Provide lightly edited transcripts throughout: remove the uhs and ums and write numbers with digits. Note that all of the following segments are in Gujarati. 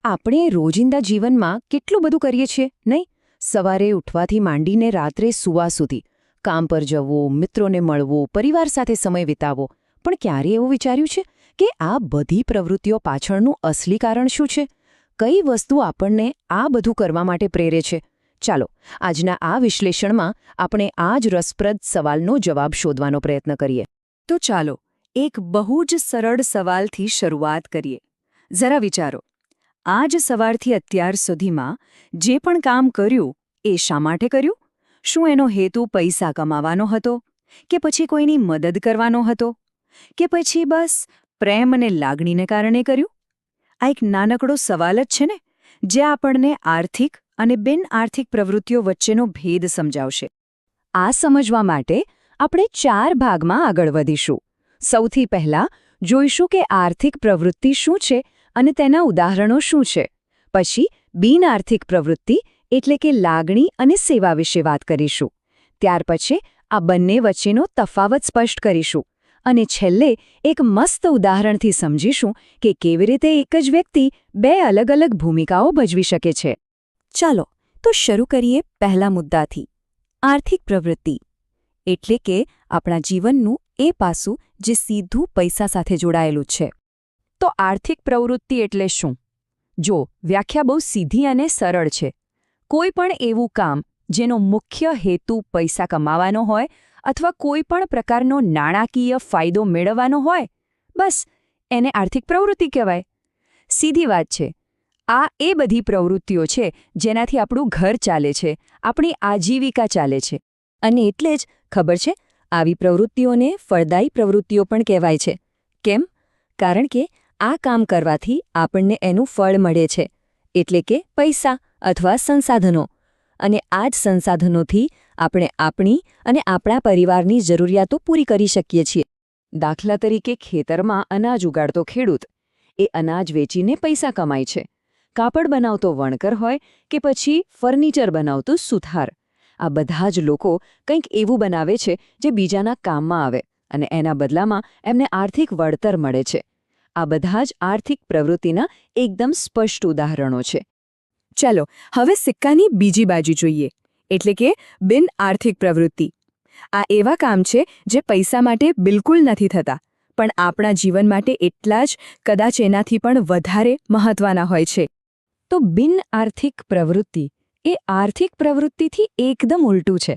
આપણે રોજિંદા જીવનમાં કેટલું બધું કરીએ છીએ નહીં? સવારે ઉઠવાથી માંડીને રાત્રે સૂવા સુધી કામ પર જવું, મિત્રોને મળવું, પરિવાર સાથે સમય વિતાવવો. પણ ક્યારે એવું વિચાર્યું છે કે આ બધી પ્રવૃત્તિઓ પાછળનું અસલી કારણ શું છે? કઈ વસ્તુ આપણને આ બધું કરવા માટે પ્રેરે છે? ચાલો આજના આ વિશ્લેષણમાં આપણે આ જ રસપ્રદ સવાલનો જવાબ શોધવાનો પ્રયત્ન કરીએ. તો ચાલો એક બહુ જ સરળ સવાલથી શરૂઆત કરીએ. જરા વિચારો, આજ સવારથી અત્યાર સુધીમાં જે પણ કામ કર્યું એ શા માટે કર્યું? શું એનો હેતુ પૈસા કમાવાનો હતો? કે પછી કોઈની મદદ કરવાનો હતો? કે પછી બસ પ્રેમ અને લાગણીને કારણે કર્યું? આ એક નાનકડો સવાલ જ છે ને, જે આપણને આર્થિક અને બિન આર્થિક પ્રવૃત્તિઓ વચ્ચેનો ભેદ સમજાવશે. આ સમજવા માટે આપણે 4 ભાગમાં આગળ વધીશું. સૌથી પહેલા જોઈશું કે આર્થિક પ્રવૃત્તિ શું છે અને તેના ઉદાહરણો શું છે. પછી બિન આર્થિક પ્રવૃત્તિ એટલે કે લાગણી અને સેવા વિશે વાત કરીશું. ત્યાર પછી આ બંને વચ્ચેનો તફાવત સ્પષ્ટ કરીશું. અને છેલ્લે એક મસ્ત ઉદાહરણથી સમજીશું કે કેવી રીતે એક જ વ્યક્તિ 2 અલગ અલગ ભૂમિકાઓ ભજવી શકે છે. ચાલો તો શરૂ કરીએ પહેલા મુદ્દાથી. આર્થિક પ્રવૃત્તિ એટલે કે આપણા જીવનનું એ પાસું જે સીધું પૈસા સાથે જોડાયેલું છે. તો આર્થિક પ્રવૃત્તિ એટલે શું? જો વ્યાખ્યા બહુ સીધી અને સરળ છે. કોઈ પણ એવું કામ જેનો મુખ્ય હેતુ પૈસા કમાવાનો હોય અથવા કોઈ પણ પ્રકારનો નાણાકીય ફાયદો મેળવવાનો હોય, બસ એને આર્થિક પ્રવૃત્તિ કહેવાય. સીધી વાત છે. આ એ બધી પ્રવૃત્તિઓ છે જેનાથી આપણું ઘર ચાલે છે, આપણી આજીવિકા ચાલે છે. અને એટલે જ ખબર છે, આવી પ્રવૃત્તિઓને ફળદાયી પ્રવૃત્તિઓ પણ કહેવાય છે. કેમ? કારણ કે આ કામ કરવાથી આપણને એનું ફળ મળે છે, એટલે કે પૈસા અથવા સંસાધનો. અને આ જ સંસાધનોથી આપણે આપણી અને આપણા પરિવારની જરૂરિયાતો પૂરી કરી શકીએ છીએ. દાખલા તરીકે ખેતરમાં અનાજ ઉગાડતો ખેડૂત એ અનાજ વેચીને પૈસા કમાય છે. કાપડ બનાવતો વણકર હોય કે પછી ફર્નિચર બનાવતો સુથાર, આ બધા જ લોકો કંઈક એવું બનાવે છે જે બીજાના કામમાં આવે અને એના બદલામાં એમને આર્થિક વળતર મળે છે. આ બધા જ આર્થિક પ્રવૃત્તિના એકદમ સ્પષ્ટ ઉદાહરણો છે. ચાલો હવે સિક્કાની બીજી બાજુ જોઈએ, એટલે કે બિન આર્થિક પ્રવૃત્તિ. આ એવા કામ છે જે પૈસા માટે બિલકુલ નથી થતા, પણ આપણા જીવન માટે એટલા જ, કદાચ એનાથી પણ વધારે મહત્વના હોય છે. તો બિન આર્થિક પ્રવૃત્તિ એ આર્થિક પ્રવૃત્તિથી એકદમ ઉલટું છે.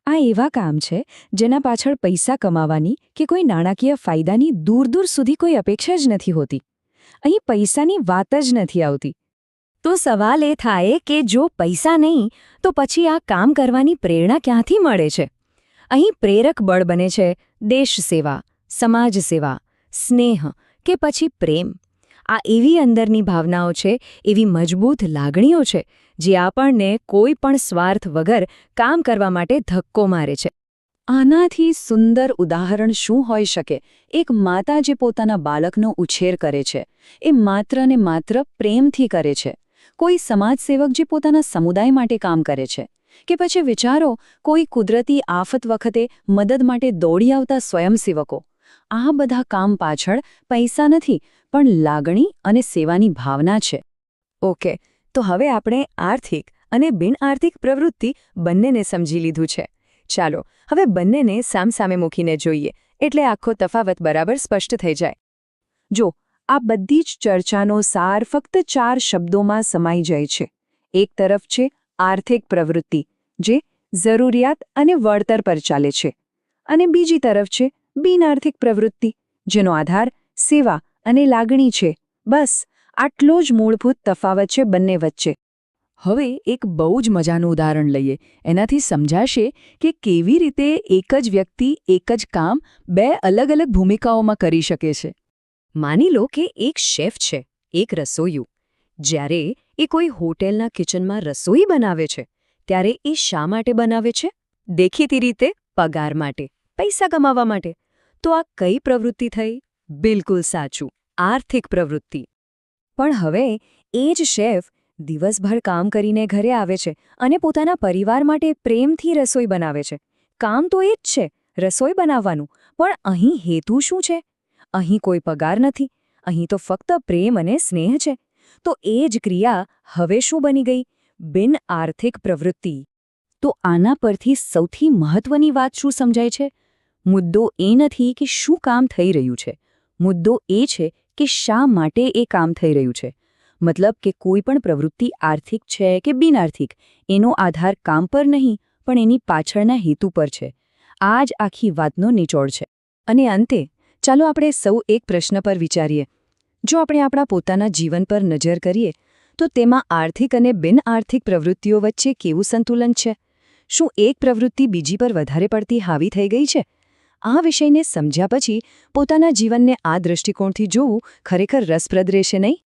આ એવા કામ છે જેના પાછળ પૈસા કમાવાની કે કોઈ નાણાકીય ફાયદાની દૂર દૂર સુધી કોઈ અપેક્ષા જ નથી હોતી. અહીં પૈસાની વાત જ નથી આવતી. તો સવાલ એ થાય કે જો પૈસા નહીં, તો પછી આ કામ કરવાની પ્રેરણા ક્યાંથી મળે છે? અહીં પ્રેરક બળ બને છે દેશ સેવા, સમાજ સેવા, સ્નેહ કે પછી પ્રેમ. આ એવી અંદરની ભાવનાઓ છે, એવી મજબૂત લાગણીઓ છે જે આપણને કોઈ પણ સ્વાર્થ વગર કામ કરવા માટે ધક્કો મારે છે. આનાથી સુંદર ઉદાહરણ શું હોઈ શકે? એક માતા જે પોતાના બાળકનો ઉછેર કરે છે, એ માત્ર ને માત્ર પ્રેમથી કરે છે. કોઈ સમાજસેવક જે પોતાના સમુદાય માટે કામ કરે છે. કે પછી વિચારો કોઈ કુદરતી આફત વખતે મદદ માટે દોડી આવતા સ્વયંસેવકો. આ બધા કામ પાછળ પૈસા નથી, પણ લાગણી અને સેવાની ભાવના છે. ઓકે, તો હવે આપણે આર્થિક અને બિન આર્થિક પ્રવૃત્તિ બંનેને સમજી લીધું છે. ચાલો હવે બંનેને સામસામે મૂકીને જોઈએ, એટલે આખો તફાવત બરાબર સ્પષ્ટ થઈ જાય. જો આ બધી જ ચર્ચાનો સાર ફક્ત 4 શબ્દોમાં સમાઈ જાય છે. એક તરફ છે આર્થિક પ્રવૃત્તિ, જે જરૂરિયાત અને વળતર પર ચાલે છે. અને બીજી તરફ છે બિન આર્થિક પ્રવૃત્તિ, જેનો આધાર સેવા અને લાગણી છે. બસ આટલો જ મૂળભૂત તફાવત છે બંને વચ્ચે. હવે એક બહુ જ મજાનું ઉદાહરણ લઈએ. એનાથી સમજાશે કે કેવી રીતે એક જ વ્યક્તિ એક જ કામ 2 અલગ અલગ ભૂમિકાઓમાં કરી શકે છે. માની લો કે એક શેફ છે, એક રસોઈયું. જ્યારે એ કોઈ હોટેલના કિચનમાં રસોઈ બનાવે છે, ત્યારે એ શા માટે બનાવે છે? દેખીતી રીતે પગાર માટે, પૈસા કમાવા માટે. તો આ કઈ પ્રવૃત્તિ થઈ? બિલકુલ સાચું, આર્થિક પ્રવૃત્તિ. પણ હવે એ જ શેફ દિવસભર કામ કરીને ઘરે આવે છે અને પોતાના પરિવાર માટે પ્રેમથી રસોઈ બનાવે છે. કામ તો એ જ છે, રસોઈ બનાવવાનું. પણ અહીં હેતુ શું છે? અહીં કોઈ પગાર નથી. અહીં તો ફક્ત પ્રેમ અને સ્નેહ છે. તો એ જ ક્રિયા હવે શું બની ગઈ? બિન આર્થિક પ્રવૃત્તિ. તો આના પરથી સૌથી મહત્વની વાત શું સમજાય છે? મુદ્દો એ નથી કે શું કામ થઈ રહ્યું છે. મુદ્દો એ છે કે શા માટે એ કામ થઈ રહ્યું છે. મતલબ કે કોઈ પણ પ્રવૃત્તિ આર્થિક છે કે બિનઆર્થિક, એનો આધાર કામ પર નહીં પણ એની પાછળના હેતુ પર છે. આ જ આખી વાતનો નિચોડ છે. અને અંતે ચાલો આપણે સૌ એક પ્રશ્ન પર વિચારીએ. જો આપણે આપણા પોતાના જીવન પર નજર કરીએ તો તેમાં આર્થિક અને બિનઆર્થિક પ્રવૃત્તિઓ વચ્ચે કેવું સંતુલન છે? શું એક પ્રવૃત્તિ બીજી પર વધારે પડતી હાવી થઈ ગઈ છે? આ વિષયને સમજ્યા પછી પોતાના જીવનને આ દૃષ્ટિકોણથી જોવું ખરેખર રસપ્રદ રહેશે નહીં?